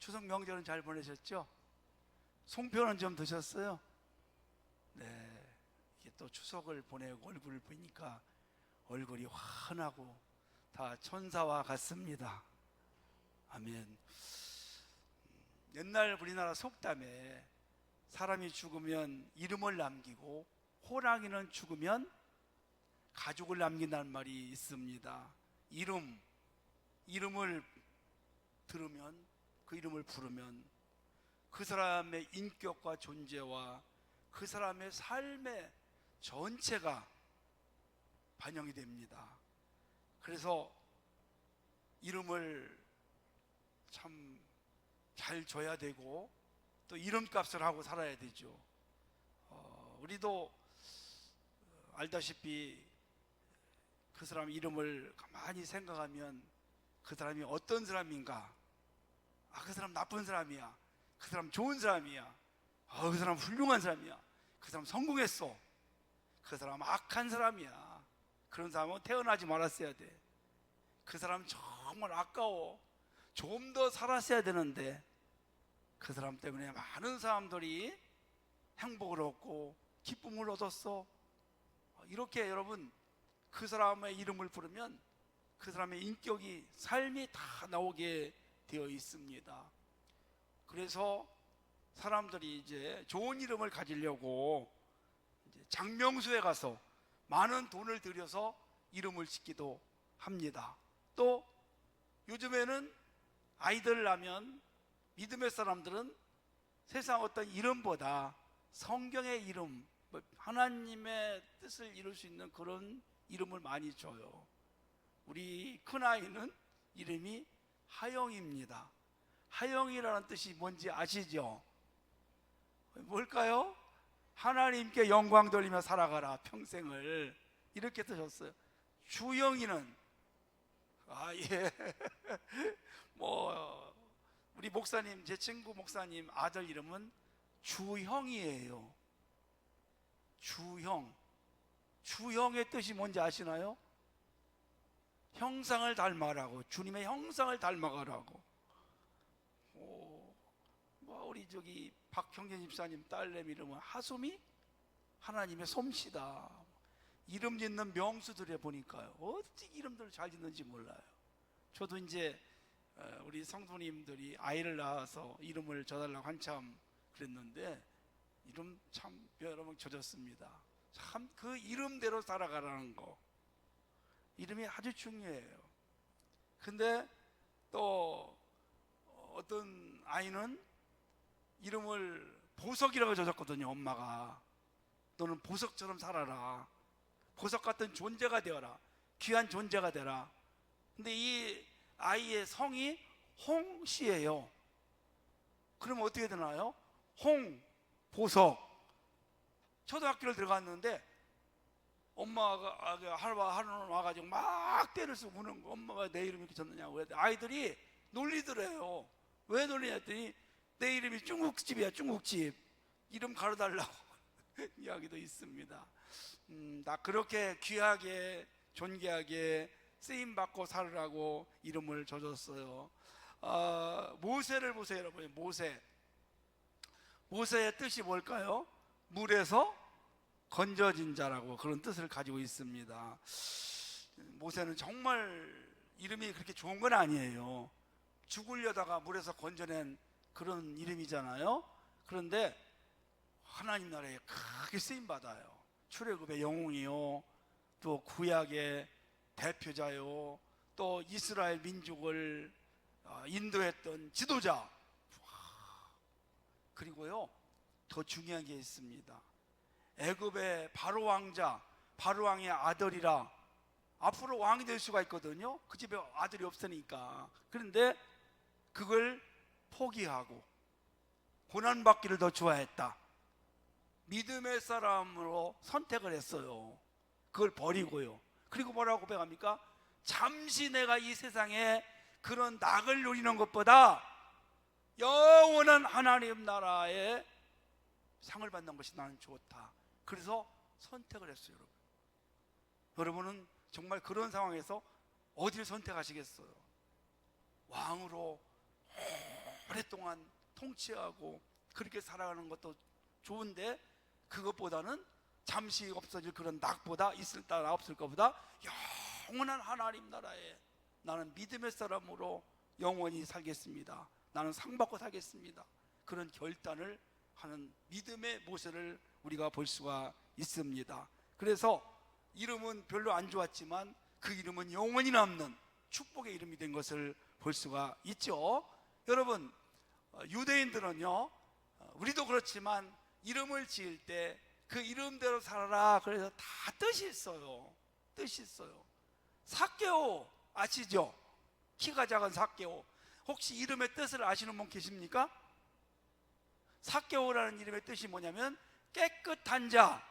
추석 명절은 잘 보내셨죠? 송편은 좀 드셨어요? 네, 이게 또 추석을 보내고 얼굴을 보니까 얼굴이 환하고 다 천사와 같습니다. 아멘. 옛날 우리나라 속담에 사람이 죽으면 이름을 남기고 호랑이는 죽으면 가족을 남긴다는 말이 있습니다. 이름을 들으면, 그 이름을 부르면 그 사람의 인격과 존재와 그 사람의 삶의 전체가 반영이 됩니다. 그래서 이름을 참 잘 줘야 되고 또 이름값을 하고 살아야 되죠. 우리도 알다시피 그 사람 이름을 가만히 생각하면 그 사람이 어떤 사람인가, 그 사람 나쁜 사람이야, 그 사람 좋은 사람이야, 그 사람 훌륭한 사람이야, 그 사람 성공했어, 그 사람 악한 사람이야, 그런 사람은 태어나지 말았어야 돼, 그 사람 정말 아까워, 좀 더 살았어야 되는데 그 사람 때문에 많은 사람들이 행복을 얻고 기쁨을 얻었어. 이렇게 여러분 그 사람의 이름을 부르면 그 사람의 인격이, 삶이 다 나오게 되어 있습니다. 그래서 사람들이 이제 좋은 이름을 가지려고 이제 장명수에 가서 많은 돈을 들여서 이름을 짓기도 합니다. 또 요즘에는 아이들을 낳으면 믿음의 사람들은 세상 어떤 이름보다 성경의 이름, 하나님의 뜻을 이룰 수 있는 그런 이름을 많이 줘요. 우리 큰아이는 이름이 하영입니다. 하영이라는 뜻이 뭔지 아시죠? 뭘까요? 하나님께 영광 돌리며 살아가라 평생을, 이렇게 뜻었어요. 주영이는 예. 우리 목사님, 제 친구 목사님 아들 이름은 주형이에요. 주형. 주형의 뜻이 뭔지 아시나요? 형상을 닮아라고, 주님의 형상을 닮아가라고. 우리 저기 박형진 집사님 딸내미 이름은 하솜이, 하나님의 솜씨다. 이름 짓는 명수들에 보니까요, 어찌 이름들을 잘 짓는지 몰라요. 저도 이제 우리 성도님들이 아이를 낳아서 이름을 줘달라고 한참 그랬는데 이름 참 여러 번 줘줬습니다. 참 그 이름대로 살아가라는 거, 이름이 아주 중요해요. 근데 또 어떤 아이는 이름을 보석이라고 줘줬거든요. 엄마가 너는 보석처럼 살아라, 보석 같은 존재가 되어라, 귀한 존재가 되라. 근데 이 아이의 성이 홍씨예요. 그러면 어떻게 되나요? 홍, 보석. 초등학교를 들어갔는데 엄마가 하루는 와가지고 막 때를 쓰고 우는 거. 엄마가 내 이름이 이렇게 졌느냐고. 아이들이 놀리더래요. 왜 놀리냐 했더니 내 이름이 중국집이야, 중국집. 이름 가르달라고 이야기도 있습니다. 나 그렇게 귀하게 존귀하게 쓰임받고 살으라고 이름을 줘줬어요. 모세를 보세요 여러분. 모세의 뜻이 뭘까요? 물에서 건져진 자라고, 그런 뜻을 가지고 있습니다. 모세는 정말 이름이 그렇게 좋은 건 아니에요. 죽으려다가 물에서 건져낸 그런 이름이잖아요. 그런데 하나님 나라에 크게 쓰임받아요. 출애굽의 영웅이요, 또 구약의 대표자요, 또 이스라엘 민족을 인도했던 지도자. 그리고요, 더 중요한 게 있습니다. 애굽의 바로 왕자, 바로 왕의 아들이라 앞으로 왕이 될 수가 있거든요. 그 집에 아들이 없으니까. 그런데 그걸 포기하고 고난받기를 더 좋아했다. 믿음의 사람으로 선택을 했어요. 그걸 버리고요. 그리고 뭐라고 고백합니까? 잠시 내가 이 세상에 그런 낙을 누리는 것보다 영원한 하나님 나라에 상을 받는 것이 나는 좋다. 그래서 선택을 했어요. 여러분은 정말 그런 상황에서 어디를 선택하시겠어요? 왕으로 오랫동안 통치하고 그렇게 살아가는 것도 좋은데, 그것보다는 잠시 없어질 그런 낙보다, 있을까 없을 것보다 영원한 하나님 나라에 나는 믿음의 사람으로 영원히 살겠습니다, 나는 상 받고 살겠습니다, 그런 결단을 하는 믿음의 모습을 우리가 볼 수가 있습니다. 그래서 이름은 별로 안 좋았지만 그 이름은 영원히 남는 축복의 이름이 된 것을 볼 수가 있죠. 여러분, 유대인들은요, 우리도 그렇지만 이름을 지을 때 그 이름대로 살아라, 그래서 다 뜻이 있어요. 뜻이 있어요. 삭개오 아시죠? 키가 작은 삭개오. 혹시 이름의 뜻을 아시는 분 계십니까? 삭개오라는 이름의 뜻이 뭐냐면 깨끗한 자,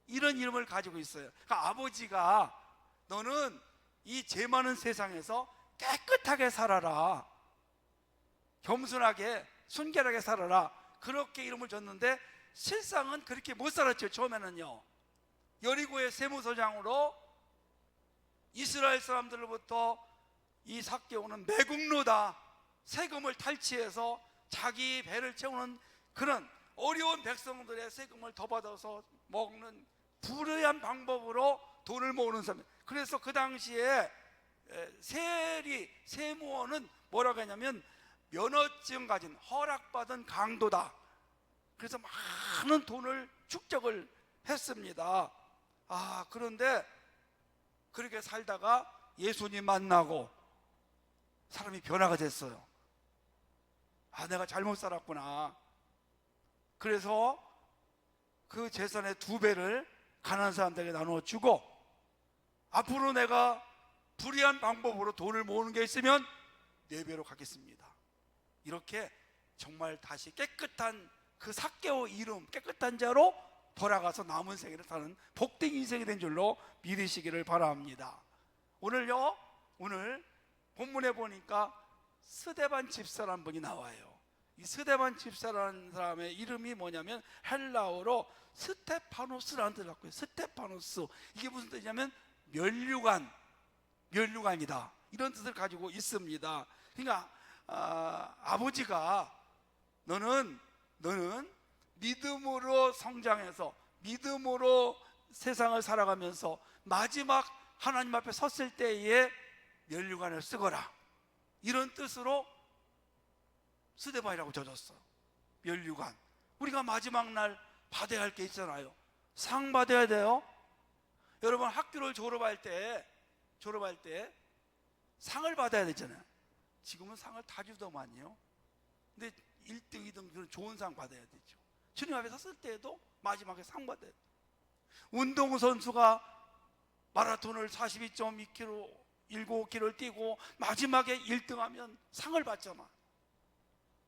이런 이름을 가지고 있어요. 그러니까 아버지가 너는 이 죄 많은 세상에서 깨끗하게 살아라, 겸손하게 순결하게 살아라, 그렇게 이름을 줬는데 실상은 그렇게 못 살았죠. 처음에는요, 여리고의 세무서장으로 이스라엘 사람들로부터 이 삭개오는 매국노다, 세금을 탈취해서 자기 배를 채우는 그런 어려운 백성들의 세금을 더 받아서 먹는 불의한 방법으로 돈을 모으는 사람. 그래서 그 당시에 세무원은 뭐라고 했냐면 면허증 가진 허락받은 강도다. 그래서 많은 돈을 축적을 했습니다. 그런데 그렇게 살다가 예수님 만나고 사람이 변화가 됐어요. 내가 잘못 살았구나. 그래서 그 재산의 2배를 가난한 사람들에게 나누어 주고, 앞으로 내가 불의한 방법으로 돈을 모으는 게 있으면 4배로 갚겠습니다. 이렇게 정말 다시 깨끗한 그 삭개오 이름, 깨끗한 자로 돌아가서 남은 생애를 사는 복된 인생이 된 줄로 믿으시기를 바랍니다. 오늘 본문에 보니까 스데반 집사라는 분이 나와요. 이 스데반 집사라는 사람의 이름이 뭐냐면 헬라어로 스테파노스라는 뜻을 갖고 있어요. 스테파노스, 이게 무슨 뜻이냐면 멸류관이다, 이런 뜻을 가지고 있습니다. 그러니까 아버지가 너는 믿음으로 성장해서 믿음으로 세상을 살아가면서 마지막 하나님 앞에 섰을 때에 멸류관을 쓰거라, 이런 뜻으로 스데반이라고 져줬어. 멸류관. 우리가 마지막 날 받아야 할 게 있잖아요. 상 받아야 돼요. 여러분, 학교를 졸업할 때 상을 받아야 되잖아요. 지금은 상을 다 주더만요. 근데 1등, 2등 그런 좋은 상 받아야 되죠. 주님 앞에 섰을 때에도 마지막에 상 받아야 돼요. 운동선수가 마라톤을 42.2km 7km를 뛰고 마지막에 1등하면 상을 받잖아.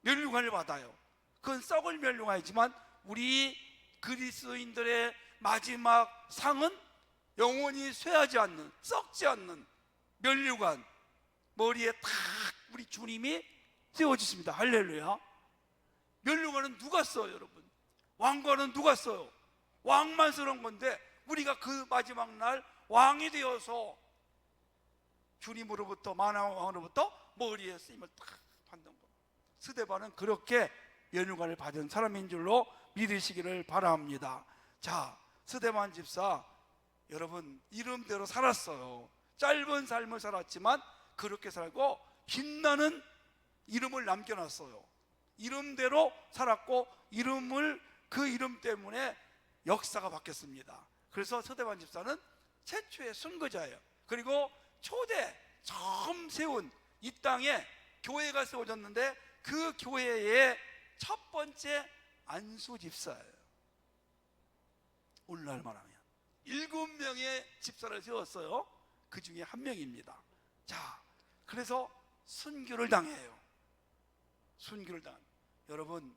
멸류관을 받아요. 그건 썩을 멸류관이지만 우리 그리스도인들의 마지막 상은 영원히 쇠하지 않는, 썩지 않는 멸류관, 머리에 탁 우리 주님이 세워주십니다. 할렐루야. 멸류관은 누가 써요, 여러분? 왕관은 누가 써요? 왕만 쓰는 건데 우리가 그 마지막 날 왕이 되어서 주님으로부터, 만왕으로부터 머리에 쓰임을 탁 받는 거. 스데반은 그렇게 멸류관을 받은 사람인 줄로 믿으시기를 바랍니다. 자, 스데반 집사, 여러분 이름대로 살았어요. 짧은 삶을 살았지만 그렇게 살고 빛나는 이름을 남겨놨어요. 이름대로 살았고 그 이름 때문에 역사가 바뀌었습니다. 그래서 스데반 집사는 최초의 선거자예요. 그리고 처음 세운 이 땅에 교회가 세워졌는데 그 교회의 첫 번째 안수 집사예요. 오늘날 말하면 7명의 집사를 세웠어요. 그 중에 한 명입니다. 자, 그래서 순교를 당해요. 순교를 당합니다. 여러분,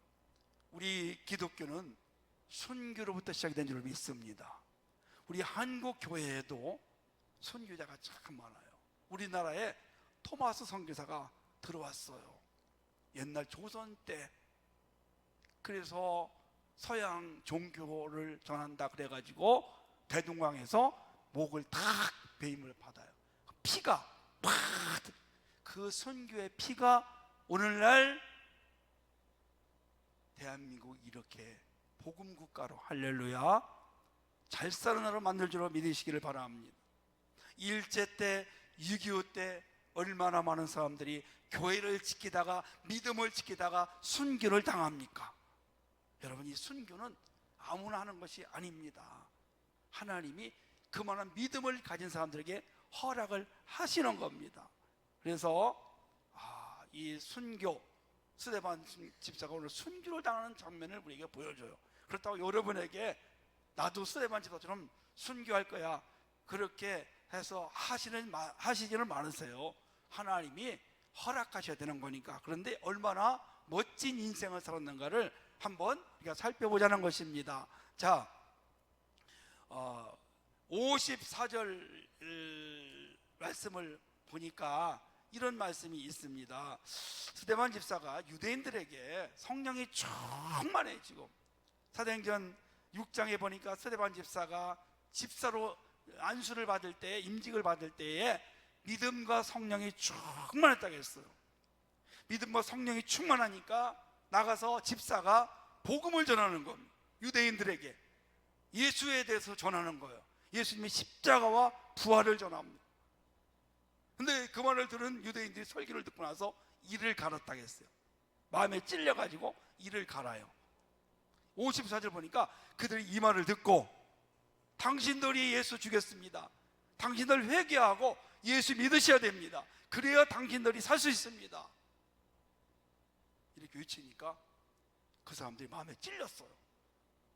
우리 기독교는 순교로부터 시작된 줄 믿습니다. 우리 한국 교회에도 순교자가 참 많아요. 우리나라에 토마스 선교사가 들어왔어요. 옛날 조선 때. 그래서 서양 종교를 전한다 그래가지고 대동강에서 목을 탁 베임을 받아요. 피가 팍, 그 선교의 피가 오늘날 대한민국 이렇게 복음 국가로, 할렐루야, 잘 사는 나라로 만들 줄로 믿으시기를 바랍니다. 일제 때, 6.25 때 얼마나 많은 사람들이 교회를 지키다가, 믿음을 지키다가 순교를 당합니까? 여러분, 이 순교는 아무나 하는 것이 아닙니다. 하나님이 그만한 믿음을 가진 사람들에게 허락을 하시는 겁니다. 그래서 이 순교, 스데반 집사가 오늘 순교를 당하는 장면을 우리에게 보여줘요. 그렇다고 여러분에게 나도 스데반 집사처럼 순교할 거야, 그렇게 해서 하시지는 않으세요. 하나님이 허락하셔야 되는 거니까. 그런데 얼마나 멋진 인생을 살았는가를 한번 우리가 살펴보자는 것입니다. 자, 54절 말씀을 보니까 이런 말씀이 있습니다. 스데반 집사가 유대인들에게 성령이 충만해지고, 사도행전 6장에 보니까 스데반 집사가 집사로 안수를 받을 때, 임직을 받을 때에 믿음과 성령이 충만했다고 했어요. 믿음과 성령이 충만하니까 나가서 집사가 복음을 전하는 겁니다. 유대인들에게 예수에 대해서 전하는 거예요. 예수님의 십자가와 부활을 전합니다. 근데 그 말을 들은 유대인들이 설교를 듣고 나서 이를 갈았다고 했어요. 마음에 찔려가지고 이를 갈아요. 54절 보니까 그들이 이 말을 듣고, 당신들이 예수 죽였습니다, 당신들 회개하고 예수 믿으셔야 됩니다, 그래야 당신들이 살 수 있습니다, 이렇게 외치니까 그 사람들이 마음에 찔렸어요.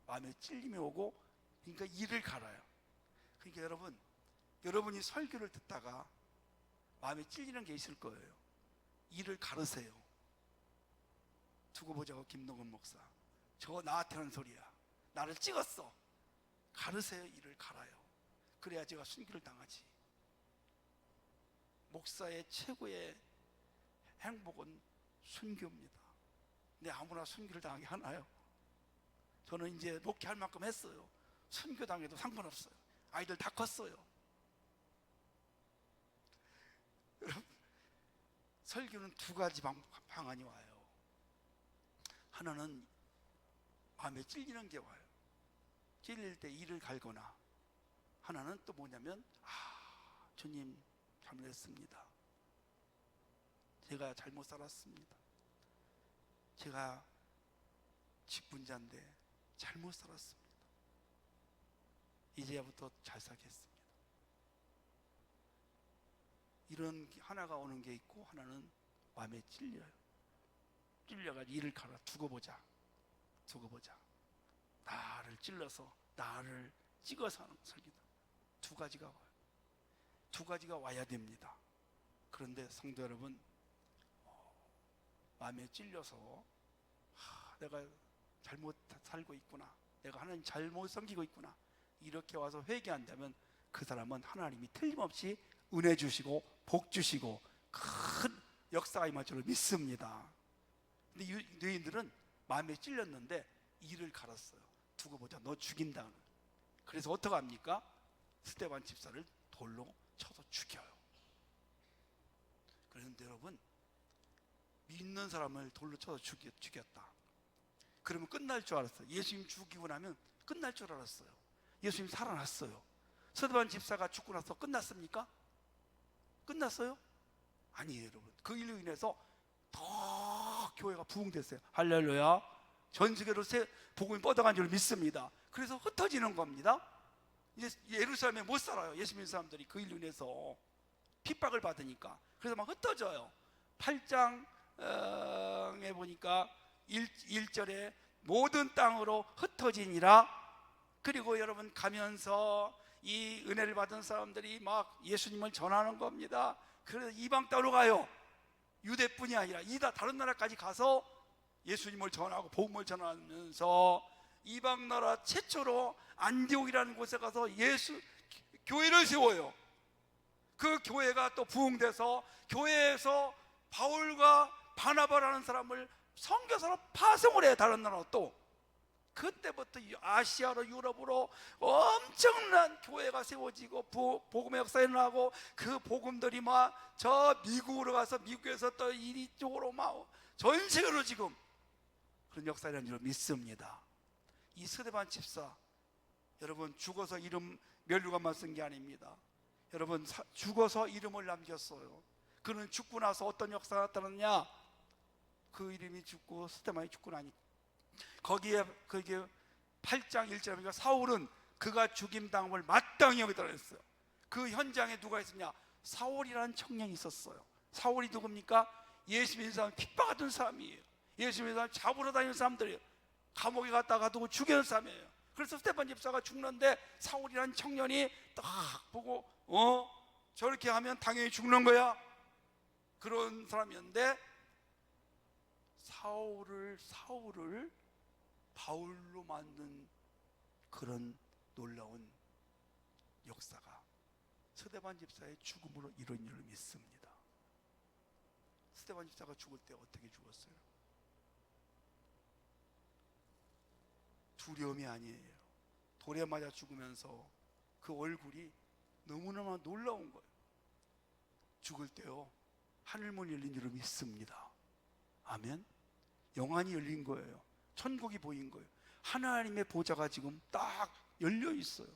마음에 찔림이 오고, 그러니까 이를 갈아요. 그러니까 여러분이 설교를 듣다가 마음에 찔리는 게 있을 거예요. 이를 가르세요. 두고 보자고 김동건 목사, 저거 나한테 하는 소리야, 나를 찍었어. 가르세요. 이를 갈아요. 그래야 제가 순교를 당하지. 목사의 최고의 행복은 순교입니다. 근데 아무나 순교를 당하게 하나요? 저는 이제 목회할 만큼 했어요. 순교 당해도 상관없어요. 아이들 다 컸어요. 여러분, 설교는 두 가지 방안이 와요. 하나는 마음에 찔리는 게 와요. 찔릴 때 이를 갈거나, 하나는 또 뭐냐면, 주님 잘못했습니다, 제가 잘못 살았습니다, 제가 직분자인데 잘못 살았습니다, 이제부터 잘 살겠습니다. 이런 하나가 오는 게 있고, 하나는 마음에 찔려요. 찔려가지고 이를 갈아, 두고 보자. 나를 찔러서 나를 찍어서 하는 설교다. 두 가지가 와요. 두 가지가 와야 됩니다. 그런데 성도 여러분, 마음에 찔려서 내가 잘못 살고 있구나, 내가 하나님 잘못 섬기고 있구나, 이렇게 와서 회개한다면 그 사람은 하나님이 틀림없이 은혜 주시고 복 주시고 큰 역사가 임할 줄을 믿습니다. 근데 유대인들은 마음에 찔렸는데 이를 갈았어요. 두고 보자, 너 죽인다. 그래서 어떡합니까? 스데반 집사를 돌로 쳐서 죽여요. 그런데 여러분, 믿는 사람을 돌로 쳐서 죽였다. 그러면 끝날 줄 알았어요. 예수님 죽이고 나면 끝날 줄 알았어요. 예수님 살아났어요. 스데반 집사가 죽고 나서 끝났습니까? 끝났어요? 아니에요, 여러분. 그 일로 인해서 더 교회가 부흥됐어요. 할렐루야. 전 세계로 복음이 뻗어간 줄 믿습니다. 그래서 흩어지는 겁니다. 이제 예루살렘에 못 살아요. 예수 믿는 사람들이 그 일로 인해서 핍박을 받으니까. 그래서 막 흩어져요. 8장에 보니까 1절에 모든 땅으로 흩어지니라. 그리고 여러분 가면서 이 은혜를 받은 사람들이 막 예수님을 전하는 겁니다. 그래서 이방 땅으로 가요. 유대뿐이 아니라 다른 나라까지 가서 예수님을 전하고 복음을 전하면서 이방 나라 최초로 안디옥이라는 곳에 가서 교회를 세워요. 그 교회가 또 부흥돼서 교회에서 바울과 바나바라는 사람을 선교사로 파송을 해요. 다른 나라로 또. 그때부터 아시아로 유럽으로 엄청난 교회가 세워지고 복음의 역사가 일어나고, 그 복음들이 막 저 미국으로 가서 미국에서 또 이쪽으로 막 전 세계로 지금 그런 역사라는 줄 믿습니다. 이 스데반 집사, 여러분 죽어서 이름 멸류관만 쓴 게 아닙니다. 여러분 죽어서 이름을 남겼어요. 그는 죽고 나서 어떤 역사가 나타났냐? 그 이름이 죽고 스데반이 죽고 나니 거기에 8장 1절에 보니까 사울은 그가 죽임당함을 마땅히 여기다 그랬어요. 그 현장에 누가 있었냐? 사울이라는 청년이 있었어요. 사울이 누굽니까? 예수 믿는 사람 핍박하던 사람이에요. 예수 믿는 사람 잡으러 다니는 사람들이에요. 감옥에 갔다가 두고 죽이는 사람이에요. 그래서 스데반 집사가 죽는데 사울이라는 청년이 딱 보고 저렇게 하면 당연히 죽는 거야, 그런 사람이었는데 사울을 바울로 만든 그런 놀라운 역사가 스데반 집사의 죽음으로 이룬 줄을 믿습니다. 스데반 집사가 죽을 때 어떻게 죽었어요? 두려움이 아니에요. 돌에 맞아 죽으면서 그 얼굴이 너무너무 놀라운 거예요. 죽을 때요 하늘문이 열린 줄을 믿습니다. 아멘. 영안이 열린 거예요. 천국이 보인 거예요. 하나님의 보좌가 지금 딱 열려 있어요.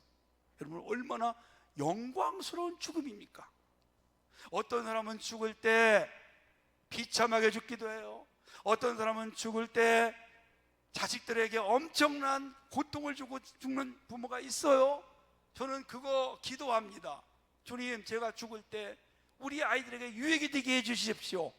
여러분 얼마나 영광스러운 죽음입니까? 어떤 사람은 죽을 때 비참하게 죽기도 해요. 어떤 사람은 죽을 때 자식들에게 엄청난 고통을 주고 죽는 부모가 있어요. 저는 그거 기도합니다. 주님, 제가 죽을 때 우리 아이들에게 유익이 되게 해주십시오.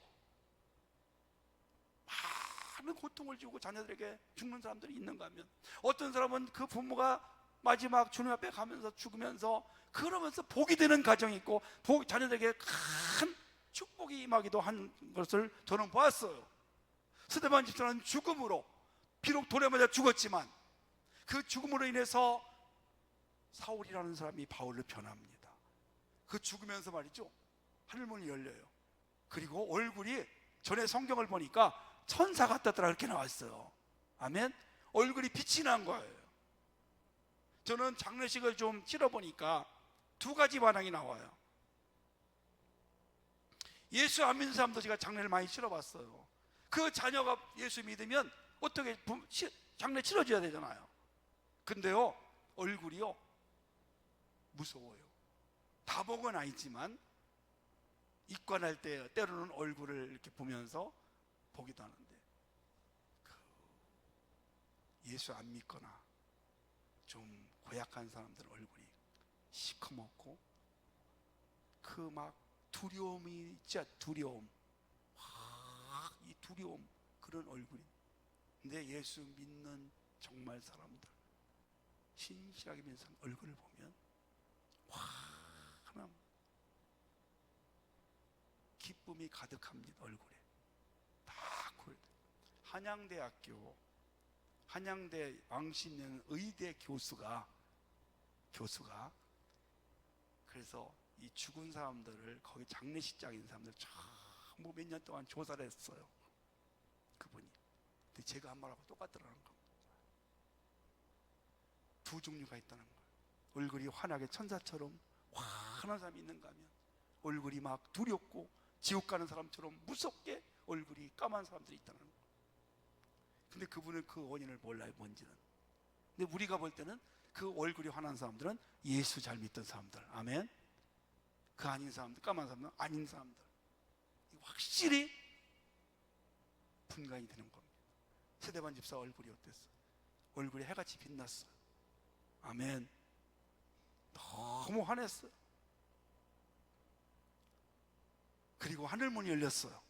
많은 고통을 주고 자녀들에게 죽는 사람들이 있는가 하면, 어떤 사람은 그 부모가 마지막 주님 앞에 가면서 죽으면서 그러면서 복이 되는 가정이 있고 자녀들에게 큰 축복이 임하기도 한 것을 저는 보았어요. 스데반 집사는 죽음으로, 비록 돌에 맞아 죽었지만 그 죽음으로 인해서 사울이라는 사람이 바울로 변합니다. 그 죽으면서 말이죠, 하늘문이 열려요. 그리고 얼굴이, 전에 성경을 보니까 천사 같았더라 그렇게 나왔어요. 아멘. 얼굴이 빛이 난 거예요. 저는 장례식을 좀 치러보니까 두 가지 반응이 나와요. 예수 안 믿는 사람도 제가 장례를 많이 치러봤어요. 그 자녀가 예수 믿으면 어떻게 장례 치러줘야 되잖아요. 근데요 얼굴이요 무서워요. 다복은 아니지만 입관할 때 때로는 얼굴을 이렇게 보면서 보기도 하는데, 예수 안 믿거나 좀 고약한 사람들 얼굴이 시커멓고 그 막 두려움이 진짜 두려움, 이 두려움, 그런 얼굴이. 근데 예수 믿는 정말 사람들, 신실하게 믿는 사람 얼굴을 보면 하나 기쁨이 가득합니다. 얼굴에 다 한양대 왕십년 의대 교수가 그래서 이 죽은 사람들을, 거기 장례식장에 있는 사람들 전부 몇 년 동안 조사를 했어요. 그분이. 근데 제가 한 말하고 똑같더라는 겁니다. 두 종류가 있다는 거예요. 얼굴이 환하게 천사처럼 환한 사람이 있는가 하면 얼굴이 막 두렵고 지옥 가는 사람처럼 무섭게 얼굴이 까만 사람들이 있다는 거예요. 근데 그분은 그 원인을 몰라요, 뭔지는. 근데 우리가 볼 때는 그 얼굴이 환한 사람들은 예수 잘 믿던 사람들, 아멘. 그 아닌 사람들, 까만 사람들은 아닌 사람들, 확실히 분간이 되는 겁니다. 스데반 집사 얼굴이 어땠어요? 얼굴이 해같이 빛났어요. 아멘. 너무 환했어요. 그리고 하늘문이 열렸어요.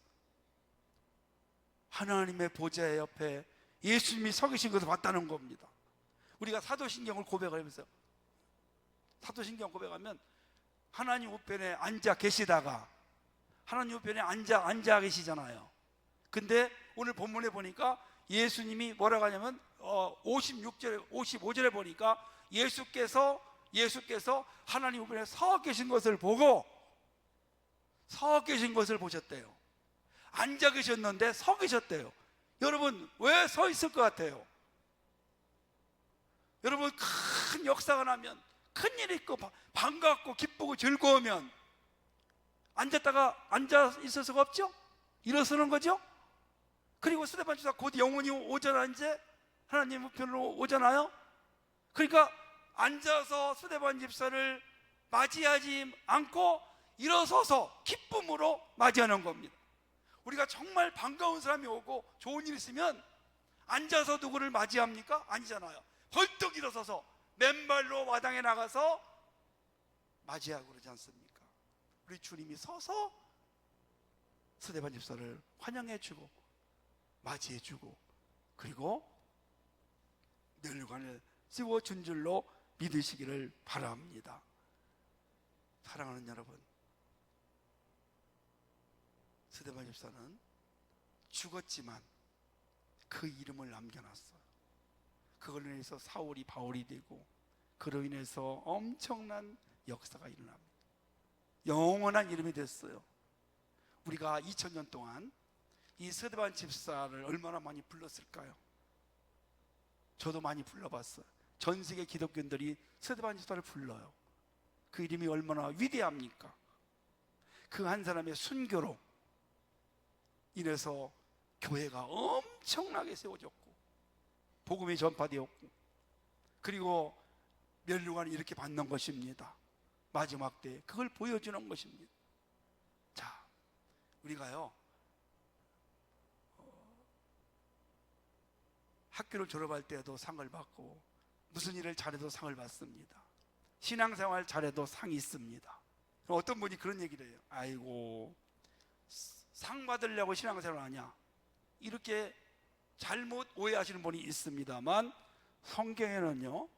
하나님의 보좌 옆에 예수님이 서 계신 것을 봤다는 겁니다. 우리가 사도신경을 고백하면서, 사도신경 고백하면 하나님 우편에 앉아 계시다가 하나님 우편에 앉아 계시잖아요. 근데 오늘 본문에 보니까 예수님이 뭐라고 하냐면 55절에 보니까 예수께서 하나님 우편에 서 계신 것을 보고, 서 계신 것을 보셨대요. 앉아 계셨는데 서 계셨대요. 여러분 왜 서 있을 것 같아요? 여러분 큰 역사가 나면, 큰 일이 있고 반갑고 기쁘고 즐거우면 앉아 있을 수가 없죠? 일어서는 거죠? 그리고 스데반 집사 곧 영원히 오잖아. 이제 하나님 우편으로 오잖아요. 그러니까 앉아서 스데반 집사를 맞이하지 않고 일어서서 기쁨으로 맞이하는 겁니다. 우리가 정말 반가운 사람이 오고 좋은 일 있으면 앉아서 누구를 맞이합니까? 아니잖아요. 벌떡 일어서서 맨발로 마당에 나가서 맞이하고 그러지 않습니까? 우리 주님이 서서 스데반 집사를 환영해주고 맞이해주고 그리고 멸류관을 씌워준 줄로 믿으시기를 바랍니다. 사랑하는 여러분, 스데반 집사는 죽었지만 그 이름을 남겨놨어요. 그걸로 인해서 사울이 바울이 되고 그로 인해서 엄청난 역사가 일어납니다. 영원한 이름이 됐어요. 우리가 2000년 동안 이 스데반 집사를 얼마나 많이 불렀을까요? 저도 많이 불러봤어요. 전 세계 기독교인들이 스데반 집사를 불러요. 그 이름이 얼마나 위대합니까? 그 한 사람의 순교로 인해서 교회가 엄청나게 세워졌고 복음이 전파되었고 그리고 멸류관을 이렇게 받는 것입니다. 마지막 때 그걸 보여주는 것입니다. 자, 우리가요 학교를 졸업할 때도 상을 받고 무슨 일을 잘해도 상을 받습니다. 신앙생활 잘해도 상이 있습니다. 어떤 분이 그런 얘기를 해요. 아이고, 상 받으려고 신앙생활 하냐, 이렇게 잘못 오해하시는 분이 있습니다만 성경에는요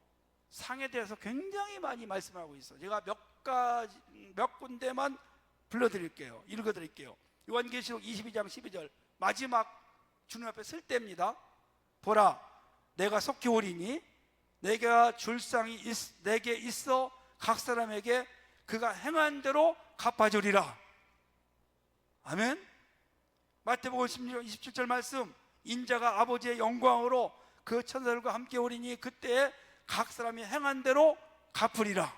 상에 대해서 굉장히 많이 말씀하고 있어요. 제가 몇 군데만 불러드릴게요. 읽어드릴게요. 요한계시록 22장 12절 마지막 주님 앞에 설 때입니다. 보라, 내가 속히 오리니 내가 줄 상이 내게 있어 각 사람에게 그가 행한 대로 갚아주리라. 아멘. 마태복음 27절 말씀, 인자가 아버지의 영광으로 그 천사들과 함께 오리니 그때 각 사람이 행한 대로 갚으리라.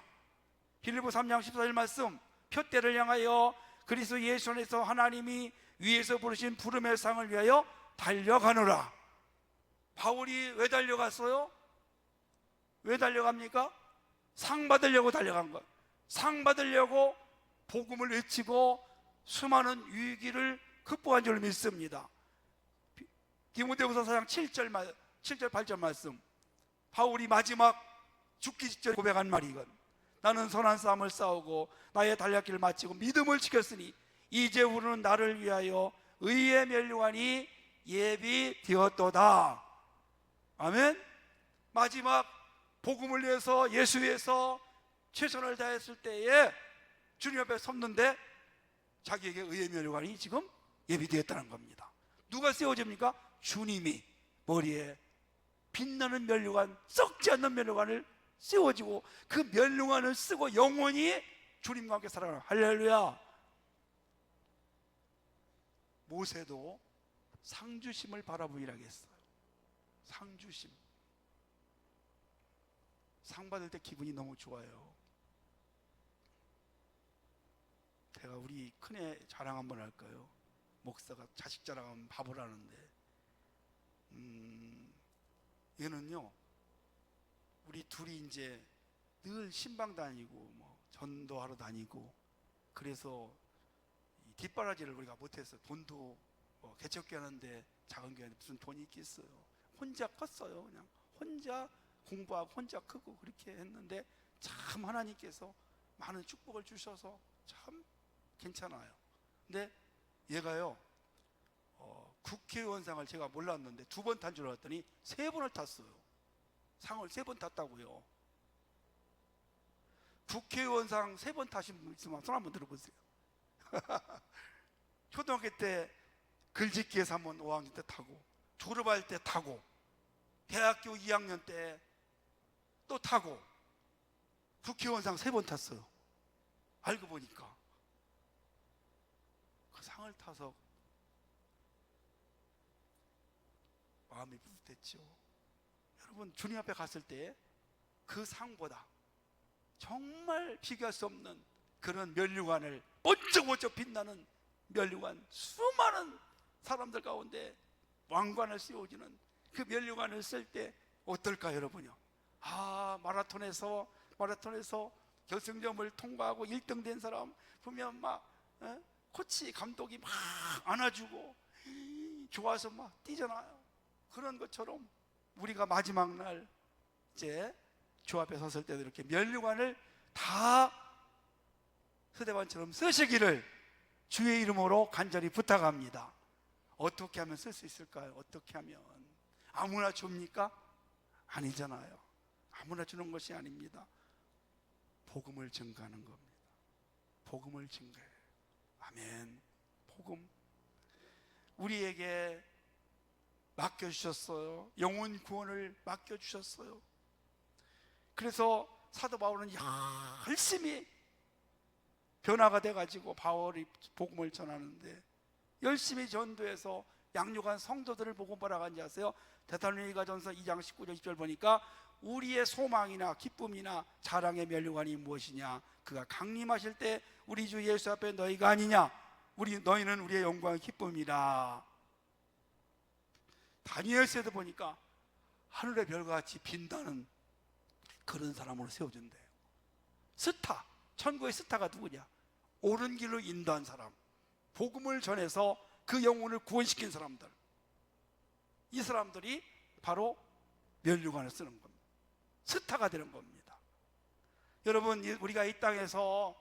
빌립보 3장 14절 말씀, 표대를 향하여 그리스도 예수 안에서 하나님이 위에서 부르신 부름의 상을 위하여 달려가노라. 바울이 왜 달려갔어요? 왜 달려갑니까? 상 받으려고 달려간 거예요. 상 받으려고 복음을 외치고 수많은 위기를 극복한 줄 믿습니다. 디모데후서 4장 7절 8절 말씀, 바울이 마지막 죽기 직전에 고백한 말이건, 나는 선한 싸움을 싸우고 나의 달려길을 마치고 믿음을 지켰으니 이제후로는 나를 위하여 의의 멸류관이 예비되었도다. 아멘. 마지막 복음을 위해서 예수 위해서 최선을 다했을 때에 주님 앞에 섰는데 자기에게 의의 멸류관이 지금 예비되었다는 겁니다. 누가 세워집니까? 주님이 머리에 빛나는 멸류관, 썩지 않는 멸류관을 세워지고 그 멸류관을 쓰고 영원히 주님과 함께 살아가는, 할렐루야. 모세도 상주심을 바라보이라고 했어요. 상주심. 상 받을 때 기분이 너무 좋아요. 제가 우리 큰애 자랑 한번 할까요? 목사가 자식 자랑하면 바보를 하는데, 얘는요 우리 둘이 이제 늘 신방 다니고 뭐 전도하러 다니고 그래서 뒷바라지를 우리가 못했어요. 돈도 개척교 하는데 작은 교회는 무슨 돈이 있겠어요. 혼자 컸어요. 그냥 혼자 공부하고 혼자 크고 그렇게 했는데 참 하나님께서 많은 축복을 주셔서 참 괜찮아요. 근데 얘가요 국회의원상을 제가 몰랐는데 2번 탄 줄 알았더니 3번을 탔어요. 상을 3번 탔다고요. 국회의원상 3번 타신 분 있으면 손 한번 들어보세요. 초등학교 때 글짓기에서 한번 5학년 때 타고, 졸업할 때 타고, 대학교 2학년 때 또 타고, 국회의원상 3번 탔어요. 알고 보니까 그 상을 타서 마음이 뿌듯했죠. 여러분, 주님 앞에 갔을 때 그 상보다 정말 비교할 수 없는 그런 멸류관을, 번쩍번쩍 빛나는 멸류관, 수많은 사람들 가운데 왕관을 씌워주는 그 면류관을 쓸 때 어떨까 여러분요? 마라톤에서 결승점을 통과하고 1등 된 사람 보면 막 코치 감독이 막 안아주고 좋아서 막 뛰잖아요. 그런 것처럼 우리가 마지막 날 이제 주 앞에 섰을 때도 이렇게 면류관을 다 스데반처럼 쓰시기를 주의 이름으로 간절히 부탁합니다. 어떻게 하면 쓸 수 있을까요? 어떻게 하면? 아무나 줍니까? 아니잖아요. 아무나 주는 것이 아닙니다. 복음을 증가하는 겁니다. 복음을 증가해요. 아멘. 복음 우리에게 맡겨주셨어요. 영혼 구원을 맡겨주셨어요. 그래서 사도 바울은 열심히 변화가 돼가지고 바울이 복음을 전하는데 열심히 전도해서 양육한 성도들을 보고 뭐라고 하는지 아세요? 데살로니가전서 2장 19절 20절 보니까 우리의 소망이나 기쁨이나 자랑의 면류관이 무엇이냐? 그가 강림하실 때 우리 주 예수 앞에 너희가 아니냐? 너희는 우리의 영광의 기쁨이라. 다니엘서에도 보니까 하늘의 별같이 빛나는 그런 사람으로 세워준대요. 스타, 천국의 스타가 누구냐? 옳은 길로 인도한 사람, 복음을 전해서 그 영혼을 구원시킨 사람들, 이 사람들이 바로 면류관을 쓰는 겁니다. 스타가 되는 겁니다. 여러분, 우리가 이 땅에서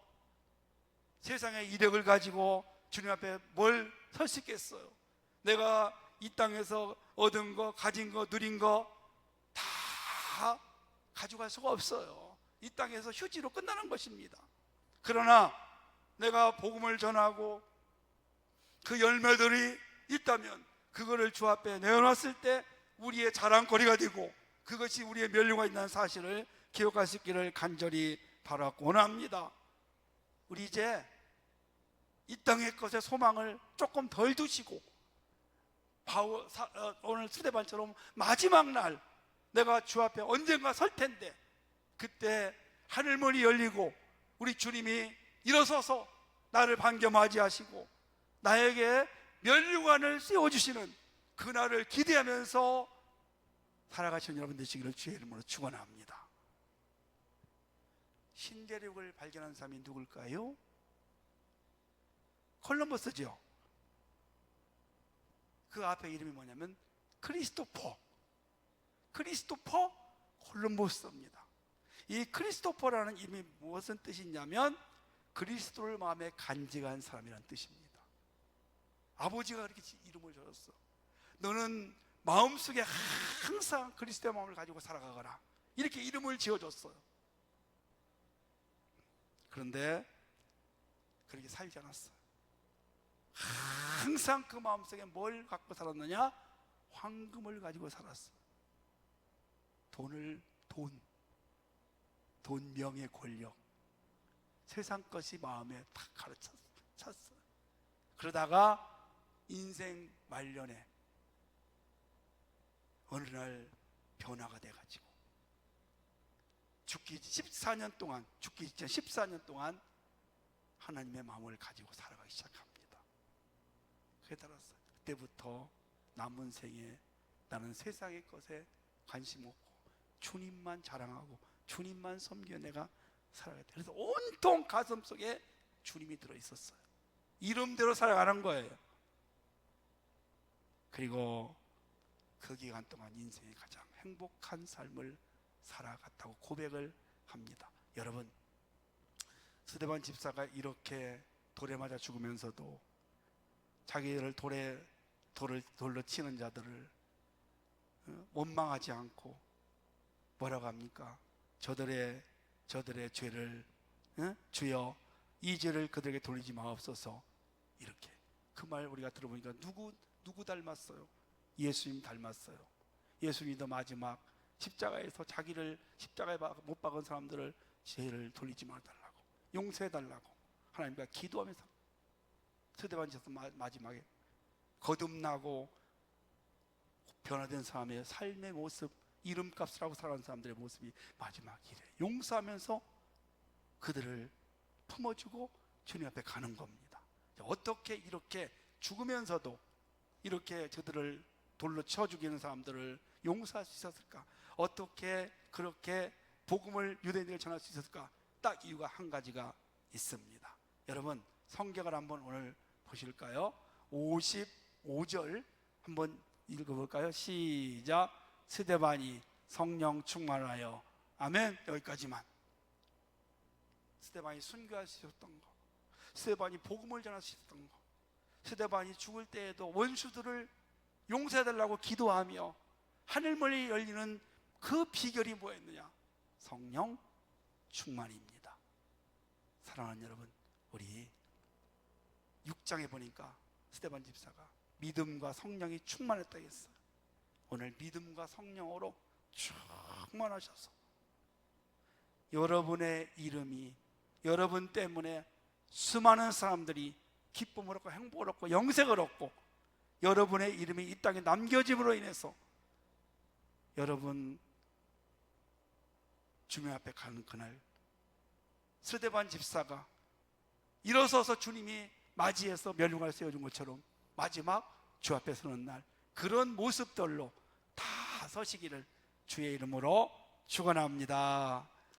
세상의 이력을 가지고 주님 앞에 뭘 설 수 있겠어요? 내가 이 땅에서 얻은 거, 가진 거, 누린 거 다 가져갈 수가 없어요. 이 땅에서 휴지로 끝나는 것입니다. 그러나 내가 복음을 전하고 그 열매들이 있다면 그거를 주 앞에 내어놨을 때 우리의 자랑거리가 되고 그것이 우리의 면류가 있다는 사실을 기억할 수 있기를 간절히 바라고 원합니다. 우리 이제 이 땅의 것에 소망을 조금 덜 두시고 오늘 스데반처럼 마지막 날 내가 주 앞에 언젠가 설 텐데 그때 하늘문이 열리고 우리 주님이 일어서서 나를 반겨 맞이하시고 나에게 면류관을 씌워주시는 그날을 기대하면서 살아가시는 여러분 되시기를 주의 이름으로 축원합니다. 신대륙을 발견한 사람이 누굴까요? 콜럼버스죠. 그 앞에 이름이 뭐냐면 크리스토퍼 콜럼버스입니다. 이 크리스토퍼라는 이름이 무엇은 뜻이냐면 그리스도를 마음에 간직한 사람이라는 뜻입니다. 아버지가 그렇게 이름을 지었어. 너는 마음속에 항상 그리스도의 마음을 가지고 살아가거라, 이렇게 이름을 지어줬어요. 그런데 그렇게 살지 않았어요. 항상 그 마음속에 뭘 갖고 살았느냐? 황금을 가지고 살았어요. 돈, 명예, 권력, 세상 것이 마음에 탁 가르쳤어요. 그러다가 인생 말년에 어느 날 변화가 돼가지고 죽기 전 14년 동안 하나님의 마음을 가지고 살아가기 시작합니다. 그에 따라서 그때부터 남은 생에 나는 세상의 것에 관심 없고 주님만 자랑하고 주님만 섬겨 내가 살아가야 돼. 그래서 온통 가슴 속에 주님이 들어있었어요. 이름대로 살아가는 거예요. 그리고 그 기간 동안 인생의 가장 행복한 삶을 살아갔다고 고백을 합니다. 여러분, 스데반 집사가 이렇게 돌에 맞아 죽으면서도 자기를 돌로 치는 자들을 원망하지 않고 뭐라고 합니까? 저들의 죄를 주여 이 죄를 그들에게 돌리지 마옵소서. 이렇게 그 말 우리가 들어보니까 누구 닮았어요? 예수님 닮았어요. 예수님도 마지막 십자가에서 자기를 십자가에 못 박은 사람들을 죄를 돌리지 말아달라고, 용서해달라고 하나님과 기도하면서 스데반 집사 마지막에 거듭나고 변화된 사람의 삶의 모습, 이름값을 하고 살아가는 사람들의 모습이 마지막이래. 용서하면서 그들을 품어주고 주님 앞에 가는 겁니다. 어떻게 이렇게 죽으면서도 이렇게 저들을 돌로 쳐 죽이는 사람들을 용서할 수 있었을까? 어떻게 그렇게 복음을 유대인들에게 전할 수 있었을까? 딱 이유가 한 가지가 있습니다. 여러분 성경을 한번 오늘 보실까요? 55절 한번 읽어볼까요? 시작. 스데반이 성령 충만하여. 아멘. 여기까지만. 스데반이 순교할 수 있었던 거, 스데반이 복음을 전할 수 있었던 거, 스데반이 죽을 때에도 원수들을 용서해달라고 기도하며 하늘문이 열리는 그 비결이 뭐였느냐? 성령 충만입니다. 사랑하는 여러분, 우리 6장에 보니까 스데반 집사가 믿음과 성령이 충만했다 했어요. 오늘 믿음과 성령으로 충만하셔서 여러분의 이름이, 여러분 때문에 수많은 사람들이 기쁨을 얻고 행복을 얻고 영생을 얻고 여러분의 이름이 이 땅에 남겨짐으로 인해서 여러분 주님 앞에 가는 그날, 스데반 집사가 일어서서 주님이 맞이해서 멸류관을 세워준 것처럼 마지막 주 앞에 서는 날, 그런 모습들로 다 서시기를 주의 이름으로 축원합니다.